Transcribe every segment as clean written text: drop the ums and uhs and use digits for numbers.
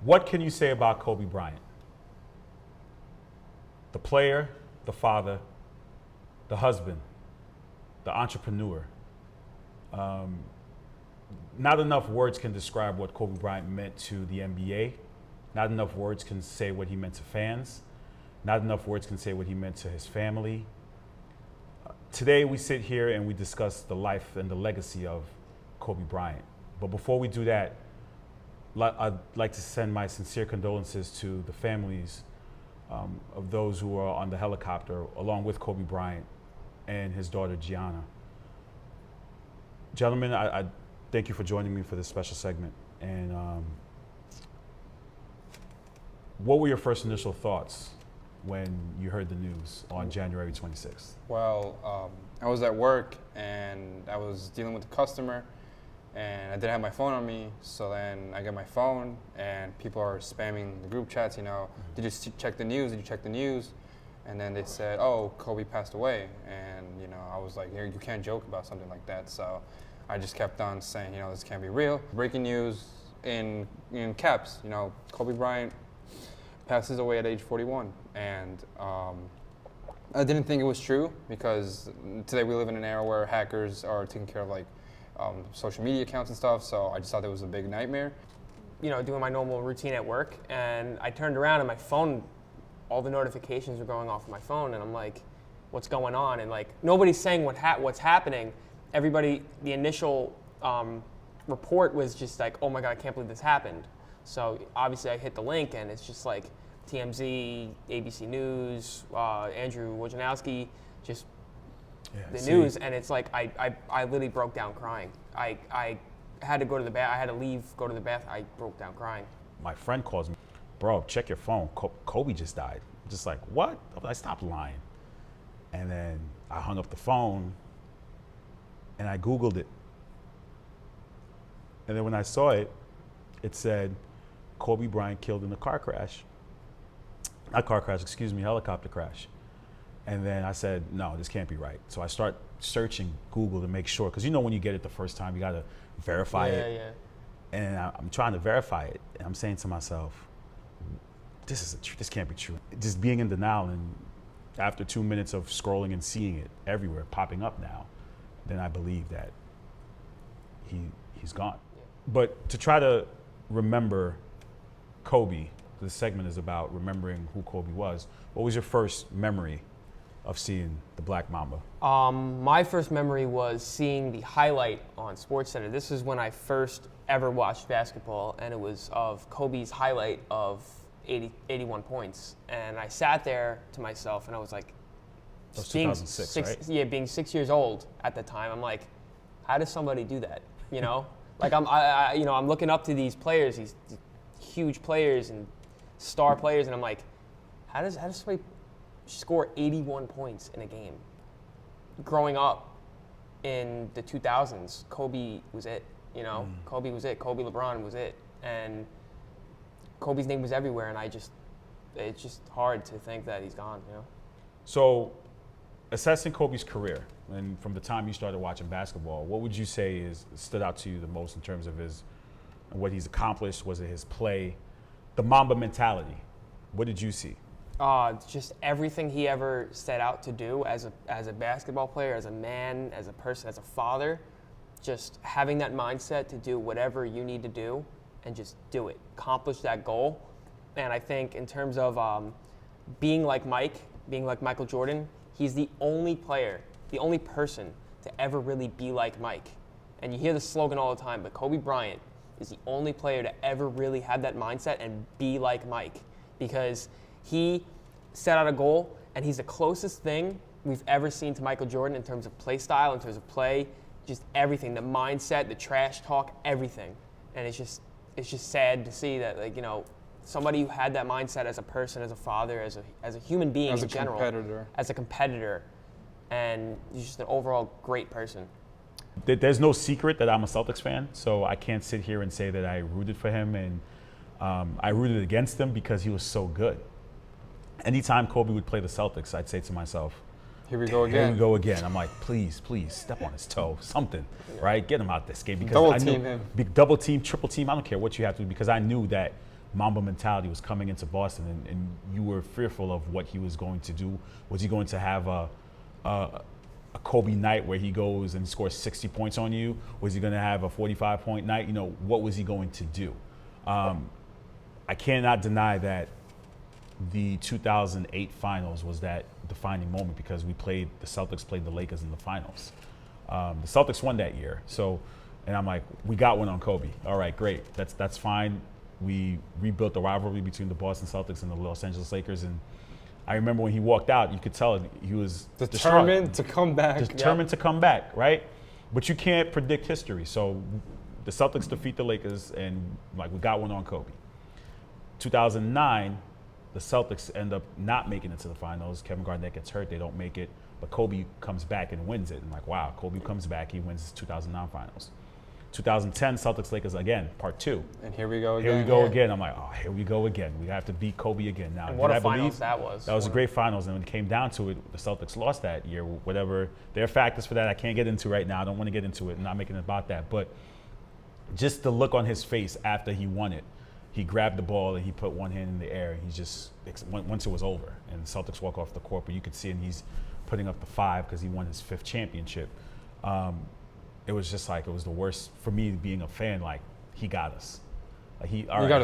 What can you say about Kobe Bryant? The player, the father, the husband, the entrepreneur. Not enough words can describe what Kobe Bryant meant to the NBA. Not enough words can say what he meant to fans. Not enough words can say what he meant to his family. Today we sit here and we discuss the life and the legacy of Kobe Bryant. But before we do that, I'd like to send my sincere condolences to the families of those who are on the helicopter along with Kobe Bryant and his daughter Gianna. Gentlemen, I thank you for joining me for this special segment. And what were your first initial thoughts when you heard the news on January 26th? Well, I was at work and I was dealing with a customer and I didn't have my phone on me. So then I get my phone and people are spamming the group chats, did you check the news? Did you check the news? And then they said, oh, Kobe passed away. And, I was like, you can't joke about something like that. So I just kept on saying, this can't be real. Breaking news in caps, Kobe Bryant passes away at age 41. And I didn't think it was true because today we live in an era where hackers are taking care of social media accounts and stuff. So I just thought it was a big nightmare. Doing my normal routine at work, and I turned around and my phone, all the notifications were going off on my phone, and I'm like, what's going on? And nobody's saying what's happening. Everybody, the initial report was just like, oh my God, I can't believe this happened. So obviously I hit the link and it's just like TMZ, ABC News, Andrew Wojnarowski, just news. And it's like, I literally broke down crying. I had to go to the bath. I had to leave, go to the bath. I broke down crying. My friend calls me, bro, check your phone. Kobe just died. Just like, what? I stopped lying. And then I hung up the phone and I Googled it. And then when I saw it, it said, Kobe Bryant killed in a car crash. Not car crash, excuse me, helicopter crash. And then I said, no, this can't be right. So I start searching Google to make sure, because when you get it the first time, you gotta verify it. Yeah. And I'm trying to verify it. And I'm saying to myself, this can't be true. Just being in denial, and after 2 minutes of scrolling and seeing it everywhere, popping up now, then I believe that he's gone. Yeah. But to try to remember Kobe, this segment is about remembering who Kobe was. What was your first memory of seeing the Black Mamba? My first memory was seeing the highlight on SportsCenter. This is when I first ever watched basketball, and it was of Kobe's highlight of 81 points. And I sat there to myself, and I was like, that was 2006, right? Yeah, being 6 years old at the time, I'm like, how does somebody do that? I'm looking up to these players, these huge players and star players, and I'm like, how does somebody score 81 points in a game? Growing up in the 2000s, Kobe was it. Kobe was it. Kobe LeBron was it, and Kobe's name was everywhere. And it's just hard to think that he's gone. So, assessing Kobe's career, and from the time you started watching basketball, what would you say stood out to you the most in terms of what he's accomplished? Was it his play, the Mamba mentality? What did you see? Just everything he ever set out to do as a basketball player, as a man, as a person, as a father. Just having that mindset to do whatever you need to do and just do it, accomplish that goal. And I think in terms of being like Michael Jordan, he's the only player, the only person to ever really be like Mike. And you hear the slogan all the time, but Kobe Bryant is the only player to ever really have that mindset and be like Mike, because he set out a goal, and he's the closest thing we've ever seen to Michael Jordan in terms of play style, in terms of play, just everything, the mindset, the trash talk, everything. And it's just sad to see that, somebody who had that mindset as a person, as a father, as a human being in general, as a competitor, and he's just an overall great person. There's no secret that I'm a Celtics fan, so I can't sit here and say that I rooted for him, and I rooted against him because he was so good. Anytime Kobe would play the Celtics, I'd say to myself, here we go again. Here we go again. I'm like, please, step on his toe, something, right? Get him out this game. Because double team him. Double team, triple team, I don't care what you have to do, because I knew that Mamba mentality was coming into Boston, and you were fearful of what he was going to do. Was he going to have a Kobe night where he goes and scores 60 points on you? Was he going to have a 45-point night? You know, what was he going to do? I cannot deny that the 2008 finals was that defining moment because the Celtics played the Lakers in the finals. The Celtics won that year. So, and I'm like, we got one on Kobe. All right, great. That's fine. We rebuilt the rivalry between the Boston Celtics and the Los Angeles Lakers. And I remember when he walked out, you could tell he was determined to come back. Determined to come back, right? But you can't predict history. So the Celtics defeat the Lakers, and like we got one on Kobe. 2009, the Celtics end up not making it to the finals. Kevin Garnett gets hurt; they don't make it. But Kobe comes back and wins it. And like, wow, Kobe comes back, he wins the 2009 finals. 2010, Celtics Lakers again, part 2. And here we go again. Here we go again. I'm like, oh, here we go again. We have to beat Kobe again now. And what a finals that was. That was a great finals. And when it came down to it, the Celtics lost that year. Whatever their factors for that, I can't get into right now. I don't want to get into it. I'm not making it about that. But just the look on his face after he won it, he grabbed the ball and he put one hand in the air. He just, once it was over, and the Celtics walk off the court, but you could see him, he's putting up the 5 because he won his 5th championship. It was just like, it was the worst for me being a fan. Like, he got us. Like he got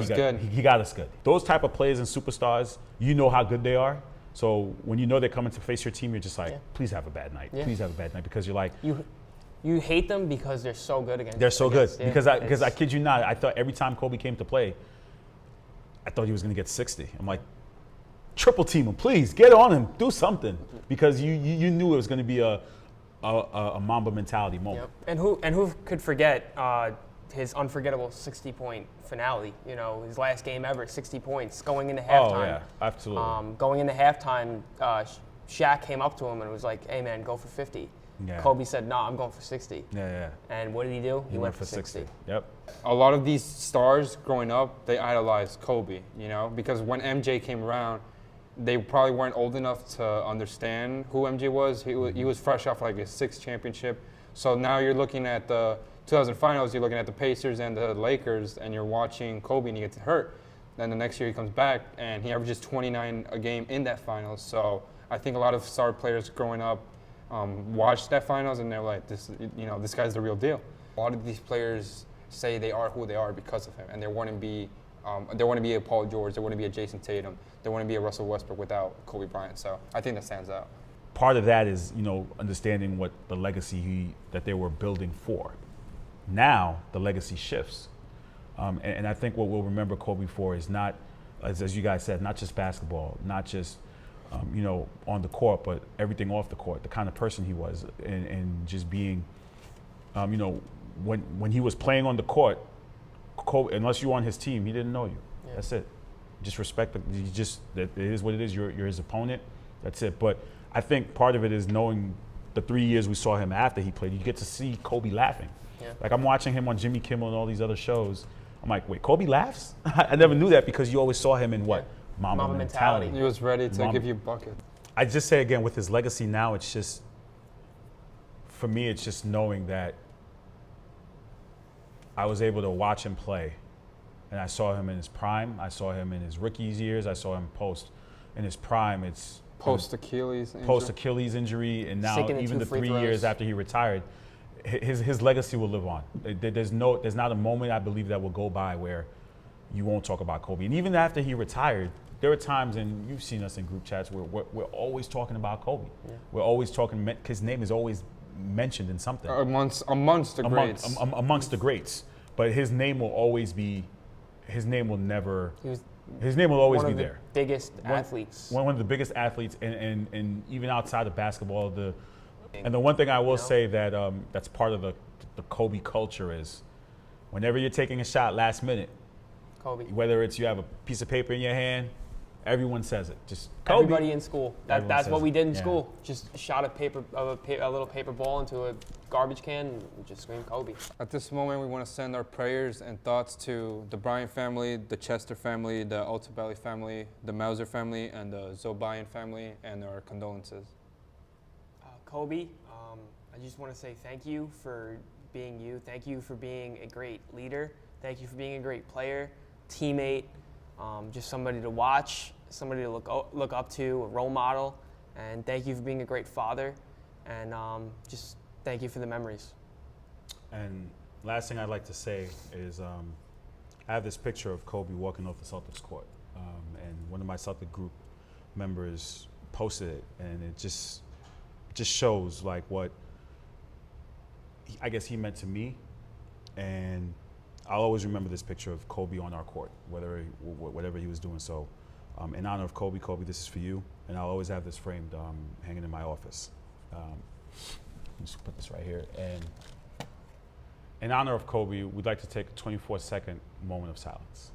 us good. Those type of players and superstars, you know how good they are. So when you know they're coming to face your team, you're just like, please have a bad night. Yeah. Please have a bad night, because you're like, you hate them because they're so good against. They're so good because I kid you not, I thought every time Kobe came to play, I thought he was going to get 60. I'm like, triple team him, please get on him, do something, because you knew it was going to be a Mamba mentality moment. Yep. And who could forget his unforgettable 60-point finale? You know, his last game ever, 60 points going into halftime. Oh yeah, absolutely. Going into halftime, Shaq came up to him and was like, "Hey man, go for 50." Yeah. Kobe said, "No, I'm going for 60." Yeah. And what did he do? He went for 60. Yep. A lot of these stars growing up, they idolized Kobe, you know, because when MJ came around, they probably weren't old enough to understand who MJ was. He was fresh off like his 6th championship. So now you're looking at the 2000 finals, you're looking at the Pacers and the Lakers, and you're watching Kobe and he gets hurt. Then the next year he comes back and he averages 29 a game in that finals. So I think a lot of star players growing up watched that finals and they're like, this guy's the real deal. A lot of these players say they are who they are because of him, and they want to be a Paul George, they want to be a Jason Tatum, they want to be a Russell Westbrook without Kobe Bryant. So I think that stands out. Part of that is, understanding what the legacy that they were building for. Now the legacy shifts, and I think what we'll remember Kobe for is not, as you guys said, not just basketball, not just on the court, but everything off the court. The kind of person he was, and just being, when he was playing on the court, Kobe, unless you were on his team, he didn't know you. Yeah. That's it. Just respect. It is what it is. You're his opponent. That's it. But I think part of it is knowing the 3 years we saw him after he played. You get to see Kobe laughing. Yeah. Like, I'm watching him on Jimmy Kimmel and all these other shows. I'm like, wait, Kobe laughs? I never knew that, because you always saw him in what? Mamba mentality. He was ready to give you bucket. I just say again, with his legacy now, it's just, for me, it's just knowing that I was able to watch him play, and I saw him in his prime. I saw him in his rookies years. I saw him in his prime. It's post Achilles injury, and now even the 3 years after he retired, his legacy will live on. There's not a moment, I believe, that will go by where you won't talk about Kobe. And even after he retired, there were times, and you've seen us in group chats, where we're always talking about Kobe. Yeah. We're always talking, his name is always mentioned in something. Amongst the greats. Amongst the greats. But his name will always be, his name will always be there. Biggest athletes. One of the biggest athletes, and even outside of basketball, and the one thing I will say that that's part of the Kobe culture is, whenever you're taking a shot last minute, Kobe. Whether it's you have a piece of paper in your hand, everyone says it. Just Kobe. Everybody in school. That's what we did in school. Just shot a little paper ball into a garbage can and just scream Kobe. At this moment, we want to send our prayers and thoughts to the Bryant family, the Chester family, the Altobelli family, the Mauser family, and the Zobayan family, and our condolences. Kobe, I just want to say thank you for being you. Thank you for being a great leader. Thank you for being a great player, teammate, just somebody to watch, somebody to look up to, a role model. And thank you for being a great father. And just thank you for the memories. And last thing I'd like to say is I have this picture of Kobe walking off the Celtics court. And one of my Celtic group members posted it, and it just shows like what I guess he meant to me. And I'll always remember this picture of Kobe on our court, whatever he was doing. So in honor of Kobe, this is for you. And I'll always have this framed hanging in my office. Just put this right here. And in honor of Kobe, we'd like to take a 24-second moment of silence.